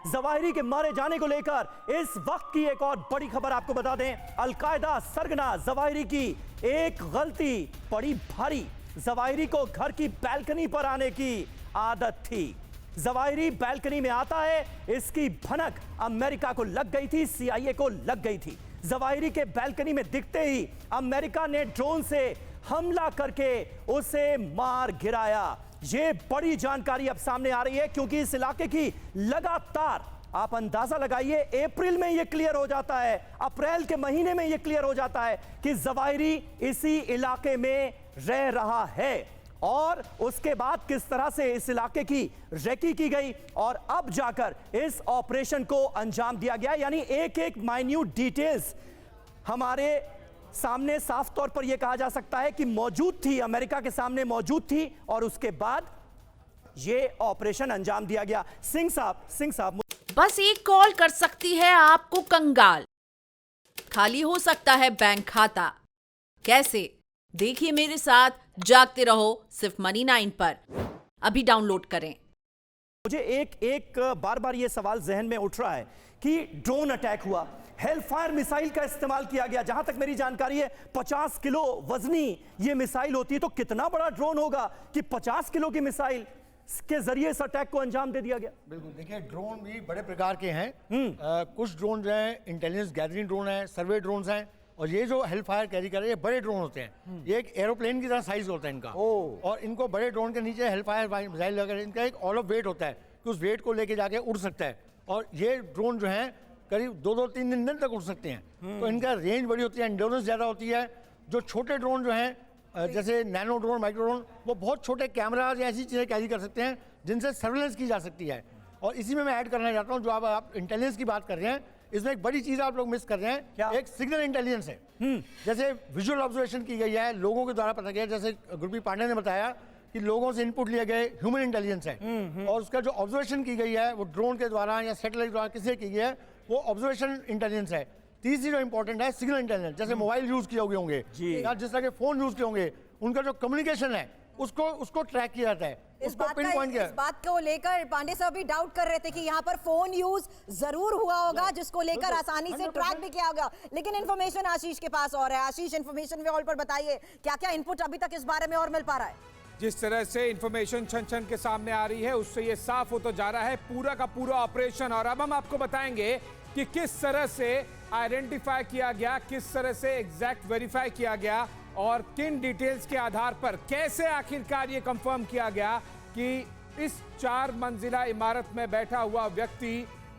Zawahiri के मारे जाने को लेकर इस वक्त की एक और बड़ी खबर आपको बता दें। अलकायदा सरगना जवाहिरी की एक गलती पड़ी भारी। जवाहिरी को घर की बैल्कनी पर आने की आदत थी। जवाहिरी बैल्कनी में आता है, इसकी भनक अमेरिका को लग गई थी, CIA को लग गई थी। जवाहिरी के बैल्कनी में दिखते ही अमेरिका ने ड्रोन से हमला करके उसे मार गिराया। ये बड़ी जानकारी अब सामने आ रही है क्योंकि इस इलाके की लगातार आप अंदाजा लगाइए, अप्रैल में यह क्लियर हो जाता है, अप्रैल के महीने में यह क्लियर हो जाता है कि जवाहिरी इसी इलाके में रह रहा है और उसके बाद किस तरह से इस इलाके की रेकी की गई और अब जाकर इस ऑपरेशन को अंजाम दिया गया। यानी एक एक माइन्यूट डिटेल्स हमारे सामने साफ तौर पर यह कहा जा सकता है कि मौजूद थी, अमेरिका के सामने मौजूद थी और उसके बाद यह ऑपरेशन अंजाम दिया गया। सिंह साहब बस एक कॉल कर सकती है आपको कंगाल। खाली हो सकता है बैंक खाता। कैसे? देखिए मेरे साथ, जागते रहो सिर्फ मनी 9 पर। अभी डाउनलोड करें। मुझे एक बार बार यह सवाल जहन में उठ रहा है कि ड्रोन अटैक हुआ, हेलफायर मिसाइल का इस्तेमाल किया गया। जहां तक मेरी जानकारी है 50 किलो वजनी ये मिसाइल होती है, तो कितना बड़ा ड्रोन होगा कि 50 किलो की मिसाइल के जरिए इस अटैक को अंजाम दे दिया गया। बिल्कुल, देखिए ड्रोन भी बड़े प्रकार के हैं। कुछ ड्रोन जो हैं इंटेलिजेंस गैदरिंग ड्रोन हैं, सर्वे ड्रोन हैं, और ये जो हेल्प फायर कैरी कर रहे हैं ये बड़े ड्रोन होते हैं। ये एक एरोप्लेन की तरह साइज होता है इनका, और इनको बड़े ड्रोन के नीचे हेल्प फायर मिसाइल लगा, इनका एक ऑल ऑफ वेट होता है कि उस वेट को लेके जाके उड़ सकता है। और ये ड्रोन जो है करीब 2-3 दिन तक उड़ सकते हैं। तो इनका रेंज बड़ी होती है, एंड्योरेंस ज़्यादा होती है। जो छोटे ड्रोन जो हैं जैसे नैनो ड्रोन, माइक्रो ड्रोन, वो बहुत छोटे कैमराज या ऐसी चीज़ें कैरी कर सकते हैं जिनसे सर्वेलेंस की जा सकती है। और इसी में मैं ऐड करना चाहता हूँ, जो आप इंटेलिजेंस की बात कर रहे हैं, इसमें एक बड़ी चीज़ आप लोग मिस कर रहे हैं। एक सिग्नल इंटेलिजेंस है। जैसे विजुअल ऑब्जर्वेशन की गई है, लोगों के द्वारा पता गया, जैसे गुरप्रीत पांडे ने बताया कि लोगों से इनपुट लिए गए, ह्यूमन इंटेलिजेंस है। और उसका जो ऑब्जर्वेशन की गई है वो ड्रोन के द्वारा या सैटेलाइट द्वारा किसी की गई है, वो ऑब्जर्वेशन इंटेलिजेंस है। तीसरी जो इंपॉर्टेंट है सिग्नल इंटेलिजेंस, जैसे मोबाइल यूज किए होंगे या जिस तरह के फोन यूज किए होंगे, उनका जो कम्युनिकेशन है उसको ट्रैक किया जाता है। इस बात को लेकर पांडे साहब भी डाउट कर रहे थे कि यहाँ पर फोन यूज जरूर हुआ होगा, जिसको लेकर आसानी से ट्रैक भी किया होगा। लेकिन इन्फॉर्मेशन आशीष के पास और है। आशीष, इन्फॉर्मेशन वॉल पर बताइए क्या क्या इनपुट अभी तक इस बारे में और मिल पा रहा है? जिस तरह से इंफॉर्मेशन छन छन के सामने आ रही है उससे ये साफ हो तो जा रहा है पूरा का पूरा ऑपरेशन। और अब हम आपको बताएंगे कि किस तरह से आइडेंटिफाई किया गया, किस तरह से एग्जैक्ट वेरीफाई किया गया और किन डिटेल्स के आधार पर कैसे आखिरकार ये कंफर्म किया गया कि इस 4 मंजिला इमारत में बैठा हुआ व्यक्ति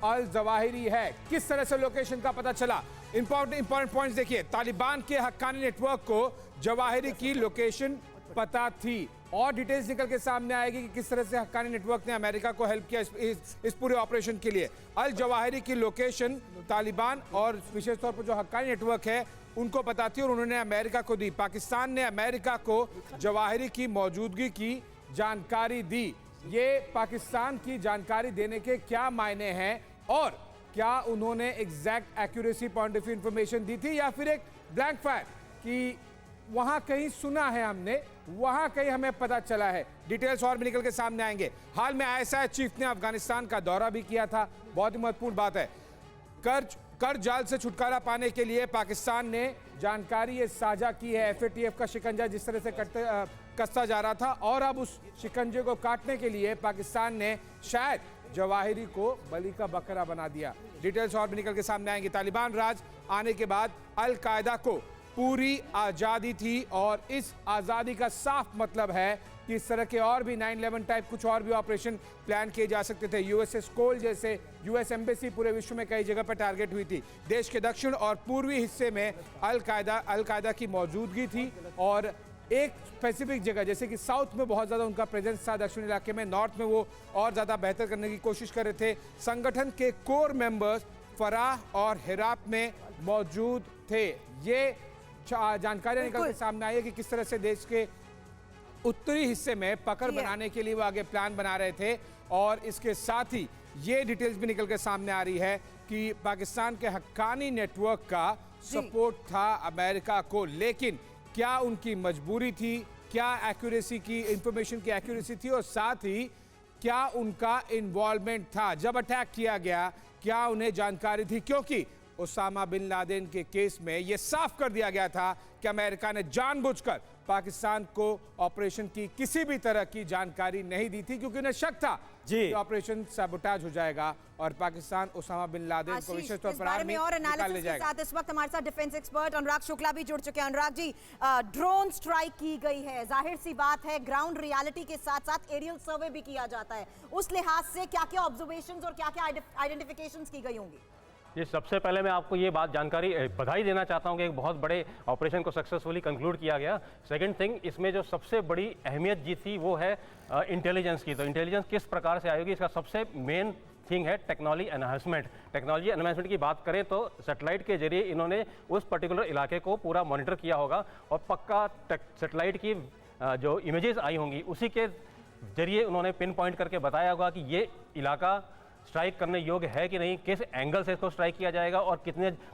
अल जवाहिरी है। किस तरह से लोकेशन का पता चला। इंपॉर्टेंट पॉइंट्स देखिए। तालिबान के हक्कानी नेटवर्क को जवाहिरी की लोकेशन पता थी और डिटेल्स निकल के सामने आएगी कि किस तरह से हक्कानी नेटवर्क ने अमेरिका को हेल्प किया इस पूरे ऑपरेशन के लिए। अल जवाहिरी की लोकेशन तालिबान और विशेष तौर पर जो हक्कानी नेटवर्क है उनको पता थी और उन्होंने अमेरिका को दी। पाकिस्तान ने अमेरिका को जवाहिरी की मौजूदगी की जानकारी दी। ये पाकिस्तान की जानकारी देने के क्या मायने हैं और क्या उन्होंने exact accuracy point of view information दी थी या फिर एक ब्लैंक फायर कि वहां कहीं सुना है हमने, वहां कहीं हमें पता चला है। डिटेल्स और भी निकल के सामने आएंगे। हाल में ISI चीफ ने अफगानिस्तान का दौरा भी किया था। बहुत ही महत्वपूर्ण बात है। कर्ज जाल से छुटकारा पाने के लिए पाकिस्तान ने जानकारी ये साझा की है। FATF का शिकंजा जिस तरह से कसता जा रहा था और अब उस शिकंजे को काटने के लिए पाकिस्तान ने शायद जवाहिरी को बलि का बकरा बना दिया। डिटेल्स और भी निकल के सामने आएंगे। तालिबान राज आने के बाद अल कायदा को पूरी आज़ादी थी और इस आज़ादी का साफ मतलब है कि इस तरह के और भी 9/11 टाइप कुछ और भी ऑपरेशन प्लान किए जा सकते थे। USS कोल जैसे US एम्बेसी पूरे विश्व में कई जगह पर टारगेट हुई थी। देश के दक्षिण और पूर्वी हिस्से में अल कायदा की मौजूदगी थी और एक स्पेसिफिक जगह जैसे कि साउथ में बहुत ज़्यादा उनका प्रेजेंस था, दक्षिण इलाके में, नॉर्थ में वो और ज़्यादा बेहतर करने की कोशिश कर रहे थे। संगठन के कोर मेंबर्स फराह और हिरात में मौजूद थे। ये जानकारियां निकल के सामने आई है कि किस तरह से देश के उत्तरी हिस्से में पकड़ बनाने के लिए वो आगे प्लान बना रहे थे। और इसके साथ ही ये डिटेल्स भी निकल के सामने आ रही है कि पाकिस्तान के हक्कानी नेटवर्क का सपोर्ट था अमेरिका को, लेकिन क्या उनकी मजबूरी थी, क्या एक्यूरेसी की इंफॉर्मेशन की एक्यूरेसी थी और साथ ही क्या उनका इन्वॉल्वमेंट था जब अटैक किया गया, क्या उन्हें जानकारी थी? क्योंकि ओसामा बिन लादेन के केस में यह साफ कर दिया गया था कि अमेरिका ने जानबूझकर पाकिस्तान को ऑपरेशन की किसी भी तरह की जानकारी नहीं दी थी, क्योंकि उन्हें शक था कि ऑपरेशन सबोटाज हो जाएगा और पाकिस्तान ओसामा बिन लादेन को विशेष तौर पर आर्मी निकाल ले जाएगा। इस वक्त हमारे साथ डिफेंस एक्सपर्ट अनुराग शुक्ला भी जुड़ चुके हैं। अनुराग जी, ड्रोन स्ट्राइक की गई है, जाहिर सी बात है ग्राउंड रियलिटी के साथ साथ एरियल सर्वे भी किया जाता है, उस लिहाज से क्या क्या ऑब्जर्वेशंस और क्या क्या आइडेंटिफिकेशंस की गई होंगी? जी, सबसे पहले मैं आपको ये बधाई देना चाहता हूँ कि एक बहुत बड़े ऑपरेशन को सक्सेसफुली कंक्लूड किया गया। सेकंड थिंग, इसमें जो सबसे बड़ी अहमियत जी थी वो है इंटेलिजेंस की। तो इंटेलिजेंस किस प्रकार से आएगी, इसका सबसे मेन थिंग है टेक्नोलॉजी एनहांसमेंट। टेक्नोलॉजी एनहांसमेंट की बात करें तो सैटेलाइट के जरिए इन्होंने उस पर्टिकुलर इलाके को पूरा मॉनिटर किया होगा और पक्का सैटेलाइट की जो इमेजेस आई होंगी उसी के जरिए उन्होंने पिन पॉइंट करके बताया होगा कि ये इलाका स्ट्राइक करने योग्य है कि नहीं, किस एंगल से इसको स्ट्राइक किया जाएगा और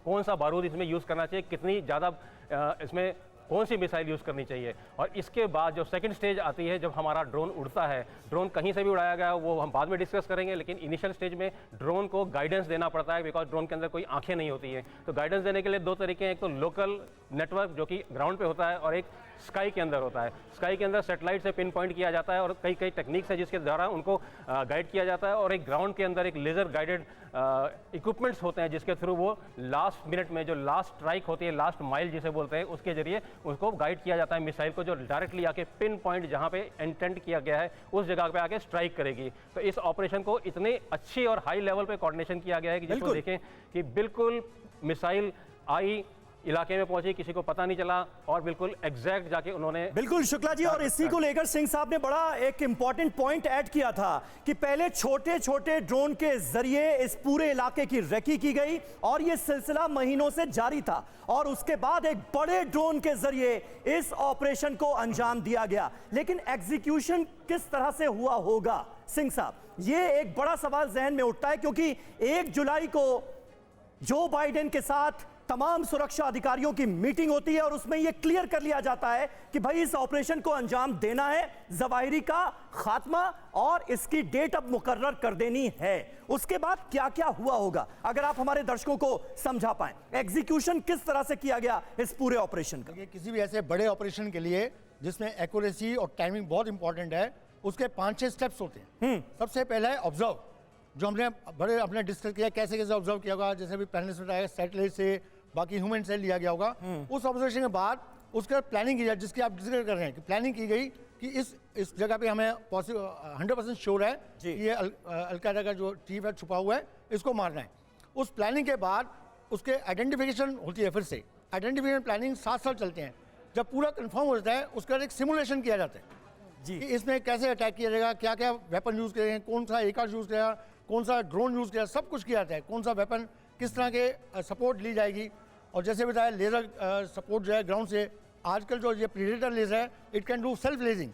कौन सा बारूद इसमें यूज़ करना चाहिए, कितनी ज़्यादा इसमें कौन सी मिसाइल यूज़ करनी चाहिए। और इसके बाद जो सेकंड स्टेज आती है जब हमारा ड्रोन उड़ता है, ड्रोन कहीं से भी उड़ाया गया वो हम बाद में डिस्कस करेंगे, लेकिन इनिशियल स्टेज में ड्रोन को गाइडेंस देना पड़ता है, बिकॉज ड्रोन के अंदर कोई आंखें नहीं होती हैं। तो गाइडेंस देने के लिए दो तरीके हैं, एक तो लोकल नेटवर्क जो कि ग्राउंड पे होता है और एक स्काई के अंदर होता है। स्काई के अंदर सैटेलाइट से पिन पॉइंट किया जाता है और कई कई टेक्निक्स है जिसके द्वारा उनको गाइड किया जाता है, और एक ग्राउंड के अंदर एक लेज़र गाइडेड इक्विपमेंट्स होते हैं जिसके थ्रू वो लास्ट मिनट में जो लास्ट स्ट्राइक होती है, लास्ट माइल जिसे बोलते हैं, उसके जरिए उसको गाइड किया जाता है मिसाइल को, जो डायरेक्टली आके पिन पॉइंट जहाँ पे इंटेंट किया गया है उस जगह पे आके स्ट्राइक करेगी। तो इस ऑपरेशन को इतने अच्छी और हाई लेवल पे कोऑर्डिनेशन किया गया है कि जिसको देखें कि बिल्कुल मिसाइल आई, इलाके में पहुंची, किसी को पता नहीं चला और बिल्कुल एग्जैक्ट जाके उन्होंने। बिल्कुल शुक्ला जी, और इसी को लेकर सिंह साहब ने बड़ा एक इंपॉर्टेंट पॉइंट ऐड किया था कि पहले छोटे छोटे ड्रोन के जरिए इस पूरे इलाके की रेकी की गई और यह सिलसिला महीनों से जारी था, और उसके बाद एक बड़े ड्रोन के जरिए इस ऑपरेशन को अंजाम दिया गया। लेकिन एग्जीक्यूशन किस तरह से हुआ होगा सिंह साहब, यह एक बड़ा सवाल जहन में उठता है, क्योंकि 1 जुलाई को जो बाइडेन के साथ तमाम सुरक्षा अधिकारियों की मीटिंग होती है और उसमें यह क्लियर कर लिया जाता है कि भाई इस ऑपरेशन को अंजाम देना है, जवाहिरी का खात्मा, और इसकी डेट अब मुकर्रर कर देनी है। उसके बाद क्या क्या हुआ होगा, अगर आप हमारे दर्शकों को समझा पाएं, एग्जीक्यूशन किस तरह से किया गया इस पूरे ऑपरेशन का? किसी भी ऐसे बड़े ऑपरेशन के लिए जिसमें एक्यूरेसी और टाइमिंग बहुत इंपॉर्टेंट है, उसके 5-6 स्टेप्स होते हैं। सबसे पहला है ऑब्जर्व, जो हमने डिस्कस किया कैसे कैसे ऑब्जर्व किया होगा, जैसे भी पहले से बताया सैटेलाइट से, बाकी ह्यूमन से लिया गया होगा। उस ऑब्जर्वेशन के बाद उसका प्लानिंग की जाए, जिसकी आप जिक्र कर रहे हैं कि प्लानिंग की गई कि इस जगह पे हमें 100% श्योर है कि ये अलकायदा का जो चीफ है छुपा हुआ है, इसको मारना है। उस प्लानिंग के बाद उसके आइडेंटिफिकेशन होती है, फिर से आइडेंटिफिकेशन प्लानिंग 7 साल चलते हैं। जब पूरा कन्फर्म हो जाता है उसका एक सिमुलेशन किया जाता है जी, कि इसमें कैसे अटैक किया जाएगा, क्या क्या वेपन यूज़ करेंगे, कौन सा एकाश यूज़ करेगा, कौन सा ड्रोन यूज़ करेगा, सब कुछ किया जाता है। कौन सा वेपन किस तरह के सपोर्ट ली जाएगी, और जैसे बताया लेज़र सपोर्ट जो है ग्राउंड से, आजकल जो ये प्रीडेटर लेज़र है it can do self lazing,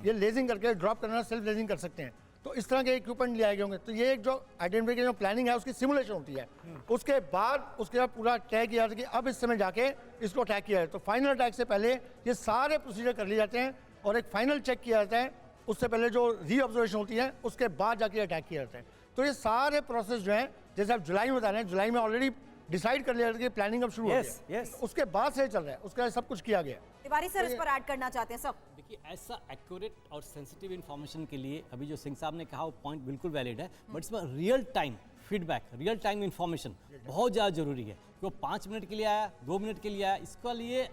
ये लेजिंग करके ड्रॉप करना, सेल्फ लेजिंग कर सकते हैं। तो इस तरह के इक्विपमेंट ले आए होंगे। तो ये एक जो आइडेंटिफिकेशन प्लानिंग है उसकी सिमुलेशन होती है। उसके बाद पूरा तय किया जाता है कि अब इस समय जाके इसको अटैक किया जाए। तो फाइनल अटैक से पहले ये सारे प्रोसीजर कर लिए जाते हैं और एक फाइनल चेक किया जाता है, उससे पहले जो री ऑब्जर्वेशन होती है उसके बाद जाके अटैक किया जाता है। तो ये सारे प्रोसेस जो हैं, जैसे आप जुलाई में बता रहे हैं, जुलाई में ऑलरेडी डिसाइड कर लिया कि प्लानिंग अब शुरू हो गई है, उसके बाद से चल रहा है, उसका सब कुछ किया गया। तिवारी सर इस पर ऐड करना चाहते हैं सब? देखिए, ऐसा एक्यूरेट और सेंसिटिव इन्फॉर्मेशन के लिए अभी जो सिंह साहब ने कहा वो पॉइंट बिल्कुल वैलिड है, बट इसमें real time feedback, real time information बहुत ज़्यादा जरूरी है। वो 5 मिनट के लिए आया, 2 मिनट के लिए आया, इसका लिए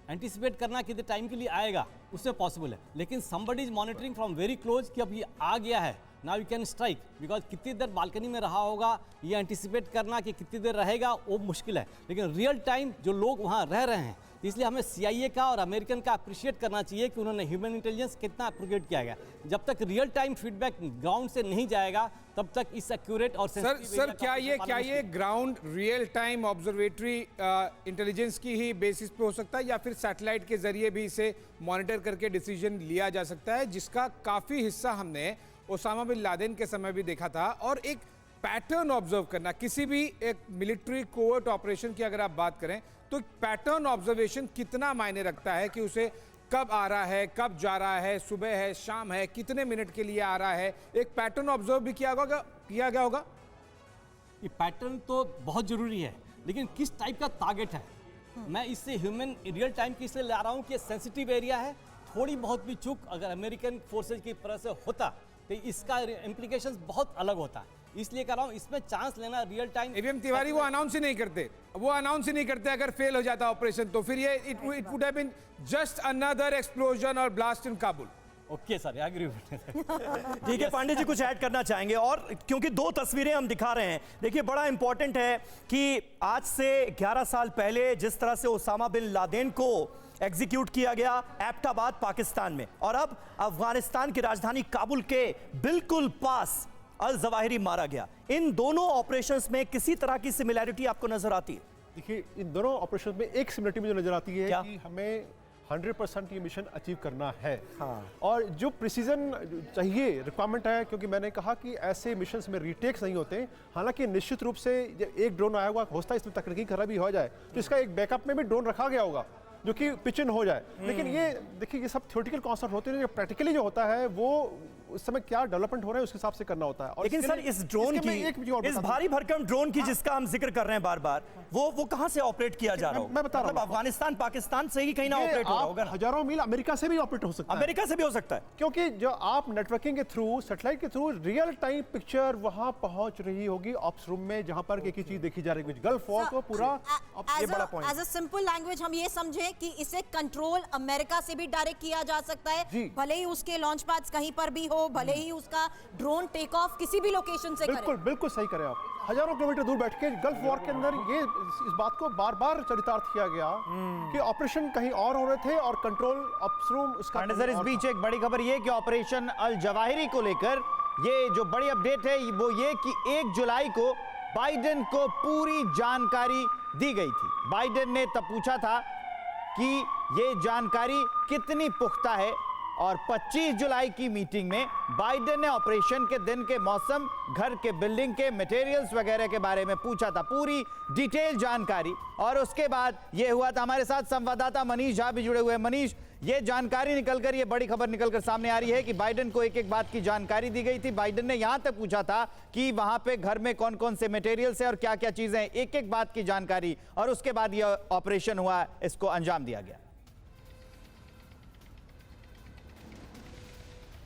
एंटिसिपेट करना कितने टाइम के लिए आएगा उससे पॉसिबल है, लेकिन somebody is monitoring from very close कि अब ये आ गया है, now you can strike, because कितनी देर बालकनी में रहा होगा ये एंटिसिपेट करना कि कितनी देर रहेगा वो मुश्किल है, लेकिन रियल टाइम जो लोग वहाँ रह रहे हैं, इसलिए हमें CIA का और अमेरिकन का अप्रिशिएट करना चाहिए कि उन्होंने ह्यूमन इंटेलिजेंस कितना अप्रोगेट किया गया। जब तक रियल टाइम फीडबैक ग्राउंड से नहीं जाएगा तब तक इस एक्यूरेट और सर क्या ये ground real time observatory intelligence की ही बेसिस पे हो सकता है, या फिर सैटेलाइट के जरिए भी इसे मॉनिटर करके डिसीजन लिया जा सकता है, जिसका काफी हिस्सा हमने ओसामा बिन लादेन के समय भी देखा था। और एक पैटर्न ऑब्जर्व करना, किसी भी एक मिलिट्री कोवर्ट ऑपरेशन की अगर आप बात करें तो पैटर्न ऑब्जर्वेशन कितना मायने रखता है कि उसे कब आ रहा है, कब जा रहा है, सुबह है, शाम है, कितने मिनट के लिए आ रहा है, एक पैटर्न ऑब्जर्व भी किया गया होगा। ये पैटर्न तो बहुत जरूरी है, लेकिन किस टाइप का टारगेट है, मैं इससे ह्यूमन रियल टाइम की इसलिए ला रहा हूँ कि सेंसिटिव एरिया है। थोड़ी बहुत भी चूक अगर अमेरिकन फोर्सेज की तरफ से होता तो इसका इम्प्लीकेशंस बहुत अलग होता है, इसलिए कह रहा हूँ इसमें चांस लेना रियल टाइम। एवीएम तिवारी वो अनाउंस ही नहीं करते, अगर फेल हो जाता ऑपरेशन तो फिर ये it would have been just another explosion और blast in Kabul. Okay sir, agree. ठीक है पांडे जी, कुछ ऐड करना चाहेंगे? और क्योंकि 2 तस्वीरें हम दिखा रहे हैं, देखिए बड़ा इंपॉर्टेंट है कि आज से 11 साल पहले जिस तरह से ओसामा बिन लादेन को एग्जीक्यूट किया गया एबटाबाद पाकिस्तान में, और अब अफगानिस्तान की राजधानी काबुल के बिल्कुल पास अल जवाहिरी मारा गया, इन दोनों ऑपरेशंस में किसी तरह की सिमिलैरिटी आपको नजर आती है? देखिए, इन दोनों ऑपरेशन में एक सिमिलरिटी मुझे नजर आती है क्या? कि हमें 100% ये मिशन अचीव करना है। और जो प्रिसीजन चाहिए रिक्वायरमेंट है, क्योंकि मैंने कहा कि ऐसे मिशंस में रीटेक्स नहीं होते। हालांकि निश्चित रूप से जब एक ड्रोन आया हुआ होता है, इसमें तकनीकी खराबी हो जाए तो इसका एक बैकअप में भी ड्रोन रखा गया होगा जो कि पिच इन हो जाए। लेकिन ये देखिए, ये सब थ्योरेटिकल कॉन्सेप्ट होते हैं, जो प्रैक्टिकली जो होता है वो उस समय क्या डेवलपमेंट हो रहा है उसके हिसाब से करना होता है। और लेकिन सर इस ड्रोन की, इस भारी भरकम ड्रोन की जिसका हम जिक्र कर रहे हैं बार बार, वो कहां से ऑपरेट किया जा रहा है? मैं बता रहा हूं, अफगानिस्तान पाकिस्तान से ही कहीं ना ऑपरेट हो रहा होगा। हजारों मील अमेरिका से भी ऑपरेट हो सकता है। अमेरिका से भी हो सकता है, क्योंकि जो आप नेटवर्किंग के थ्रू, सैटेलाइट के थ्रू रियल टाइम पिक्चर वहां पहुंच रही होगी ऑप्स रूम में, जहां पर एक ही चीज देखी जा रही है, गल्फ वॉर को पूरा। ये बड़ा point, as a simple language हम ये समझें कि इसे कंट्रोल अमेरिका से भी डायरेक्ट किया जा सकता है, भले ही उसके लॉन्च पैड्स कहीं पर भी हो, भले ही उसका ड्रोन टेक ऑफ किसी भी लोकेशन से करे। बिल्कुल सही करें आप। हजारों किलोमीटर दूर बैठ के गल्फ वॉर के अंदर ये इस बात को बार बार चरितार्थ किया गया कि ऑपरेशन कहीं और हो रहे थे और कंट्रोल अपस्ट्रीम उसका। पांडे सर, इस बीच एक बड़ी खबर ये कि ऑपरेशन अल जवाहिरी को लेकर ये जो बड़ी अपडेट है वो ये कि 1 जुलाई को बाइडेन को पूरी जानकारी दी गई थी। बाइडेन ने तब पूछा था कि ये जानकारी कितनी पुख्ता है, और 25 जुलाई की मीटिंग में बाइडेन ने ऑपरेशन के दिन के मौसम, घर के बिल्डिंग के मटेरियल्स वगैरह के बारे में पूछा था, पूरी डिटेल जानकारी। और उसके बाद ये हुआ था। हमारे साथ संवाददाता मनीष झा भी जुड़े हुए हैं। मनीष, ये जानकारी निकलकर, ये बड़ी खबर निकलकर सामने आ रही है कि बाइडेन को एक एक बात की जानकारी दी गई थी। बाइडेन ने यहां तक पूछा था कि वहां पे घर में कौन कौन से मटेरियल्स है और क्या क्या चीजें हैं, एक एक बात की जानकारी, और उसके बाद यह ऑपरेशन हुआ, इसको अंजाम दिया गया।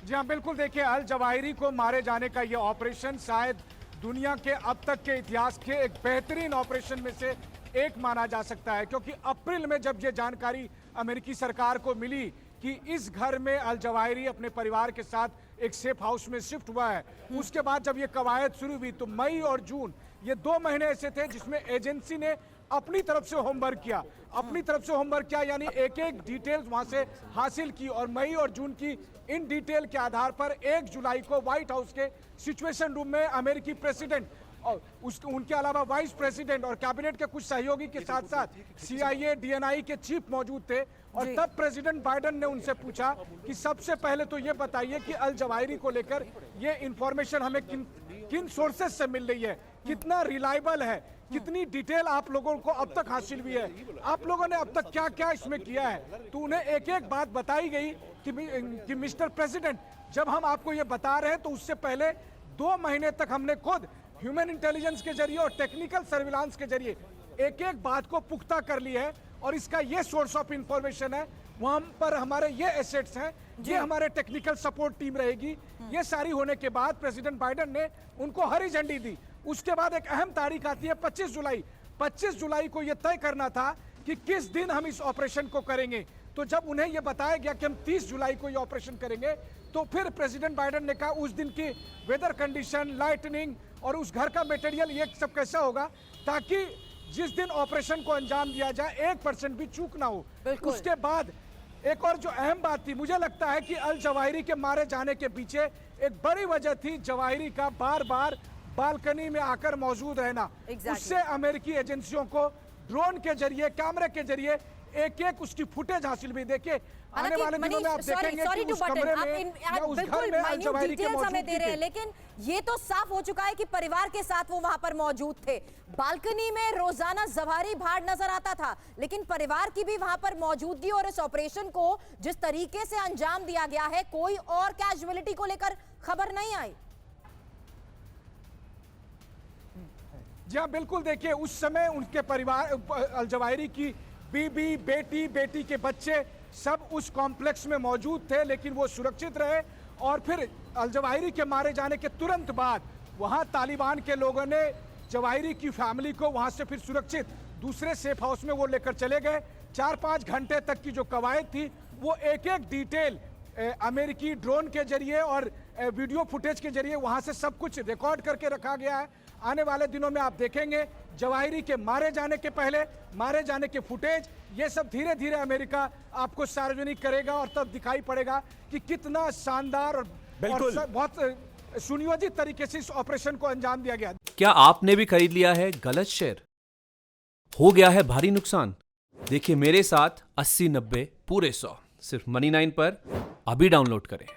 जी हाँ, बिल्कुल। देखिए, अल जवाहिरी को मारे जाने का ये ऑपरेशन शायद दुनिया के अब तक के इतिहास के एक बेहतरीन ऑपरेशन में से एक माना जा सकता है, क्योंकि अप्रैल में जब ये जानकारी अमेरिकी सरकार को मिली कि इस घर में अल जवाहिरी अपने परिवार के साथ एक सेफ हाउस में शिफ्ट हुआ है, उसके बाद जब ये कवायद शुरू हुई तो मई और जून ये 2 महीने ऐसे थे जिसमें एजेंसी ने अपनी तरफ से होमवर्क किया, यानी एक एक डिटेल्स वहां से हासिल की, और मई और जून की इन डिटेल के आधार पर 1 जुलाई को व्हाइट हाउस के सिचुएशन रूम में अमेरिकी प्रेसिडेंट और उनके अलावा वाइस प्रेसिडेंट और कैबिनेट के कुछ सहयोगी के साथ साथ CIA, DNI के चीफ मौजूद थे। और तब प्रेसिडेंट बाइडेन ने उनसे पूछा कि सबसे पहले तो ये बताइए कि अल जवाहिरी को लेकर ये इंफॉर्मेशन हमें किन सोर्सेस से मिल रही है, कितना रिलायबल है, कितनी डिटेल आप लोगों को अब तक हासिल हुई है, आप लोगों ने अब तक क्या क्या इसमें किया है। तो उन्हें एक एक बात बताई गई कि मिस्टर प्रेसिडेंट, जब हम आपको ये बता रहे हैं तो उससे पहले 2 महीने तक हमने खुद ह्यूमन इंटेलिजेंस के जरिए और टेक्निकल सर्विलांस के जरिए एक एक बात को पुख्ता कर ली है, और इसका ये सोर्स ऑफ इंफॉर्मेशन है, वहां पर हमारे ये एसेट्स हैं, ये हमारे टेक्निकल सपोर्ट टीम रहेगी। ये सारी होने के बाद प्रेसिडेंट बाइडेन ने उनको हरी झंडी दी। उसके बाद एक अहम तारीख आती है 25 जुलाई। 25 जुलाई को यह तय करना था कि किस दिन हम इस ऑपरेशन को करेंगे। तो जब उन्हें यह बताया गया कि हम 30 जुलाई को यह ऑपरेशन करेंगे, तो फिर प्रेसिडेंट बाइडेन ने कहा उस दिन की वेदर कंडीशन, लाइटनिंग और उस घर का मटेरियल ये सब कैसा होगा, ताकि जिस दिन ऑपरेशन को अंजाम दिया जाए 1% भी चूक ना हो। उसके बाद एक और जो अहम बात थी, मुझे लगता है कि अल जवाहिरी के मारे जाने के पीछे एक बड़ी वजह थी जवाहिरी का बार बार बालकनी में आकर मौजूद रहना। उससे अमेरिकी एजेंसियों को ड्रोन के जरिए, कैमरे के जरिए एक एक उसकी फुटेज हासिल हुई। देखिए आने वाले दिनों में आप देखेंगे कि उस कमरे में या उस घर में अल जवाहिरी के हमें दे रहे हैं, मौजूद लेकिन ये तो साफ हो चुका है कि परिवार के साथ वो वहां पर मौजूद थे। बालकनी में रोजाना जवाहिरी भाड़ नजर आता था, लेकिन परिवार की भी वहां पर मौजूदगी और इस ऑपरेशन को जिस तरीके से अंजाम दिया गया है, कोई और कैजुअलिटी को लेकर खबर नहीं आई। जी हाँ, बिल्कुल। देखिए उस समय उनके परिवार, अल जवाहिरी की बीबी, बेटी, बेटी के बच्चे सब उस कॉम्प्लेक्स में मौजूद थे, लेकिन वो सुरक्षित रहे। और फिर अल जवाहिरी के मारे जाने के तुरंत बाद वहां तालिबान के लोगों ने जवाहिरी की फैमिली को वहां से फिर सुरक्षित दूसरे सेफ हाउस में वो लेकर चले गए। 4-5 घंटे तक की जो कवायद थी वो एक एक डिटेल अमेरिकी ड्रोन के जरिए और वीडियो फुटेज के जरिए वहां से सब कुछ रिकॉर्ड करके रखा गया है। आने वाले दिनों में आप देखेंगे जवाहिरी के मारे जाने के पहले, मारे जाने के फुटेज, ये सब धीरे धीरे अमेरिका आपको सार्वजनिक करेगा और तब दिखाई पड़ेगा कि कितना शानदार और बहुत सुनियोजित तरीके से इस ऑपरेशन को अंजाम दिया गया। क्या आपने भी खरीद लिया है गलत शेयर? हो गया है भारी नुकसान? देखिए मेरे साथ 80-90 पूरे 100 सिर्फ Money9 पर अभी डाउनलोड करें।